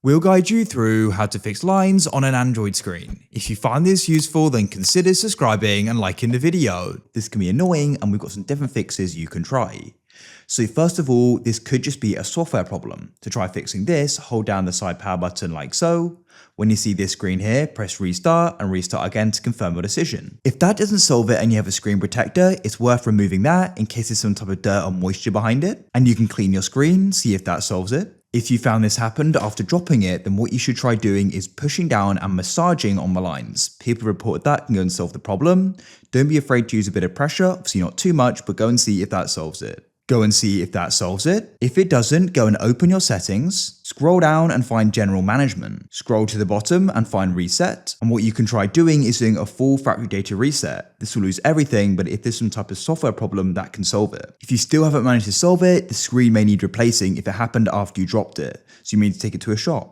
We'll guide you through how to fix lines on an Android screen. If you find this useful, then consider subscribing and liking the video. This can be annoying and we've got some different fixes you can try. So first of all, this could just be a software problem. To try fixing this, hold down the side power button like so. When you see this screen here, press restart and restart again to confirm your decision. If that doesn't solve it and you have a screen protector, it's worth removing that in case there's some type of dirt or moisture behind it. And you can clean your screen, see if that solves it. If you found this happened after dropping it, then what you should try doing is pushing down and massaging on the lines. People report that can go and solve the problem. Don't be afraid to use a bit of pressure, obviously not too much, but go and see if that solves it. Go and see if that solves it. If it doesn't, go and open your settings, scroll down and find general management. Scroll to the bottom and find reset. And what you can try doing is doing a full factory data reset. This will lose everything, but if there's some type of software problem, that can solve it. If you still haven't managed to solve it, the screen may need replacing if it happened after you dropped it. So you may need to take it to a shop.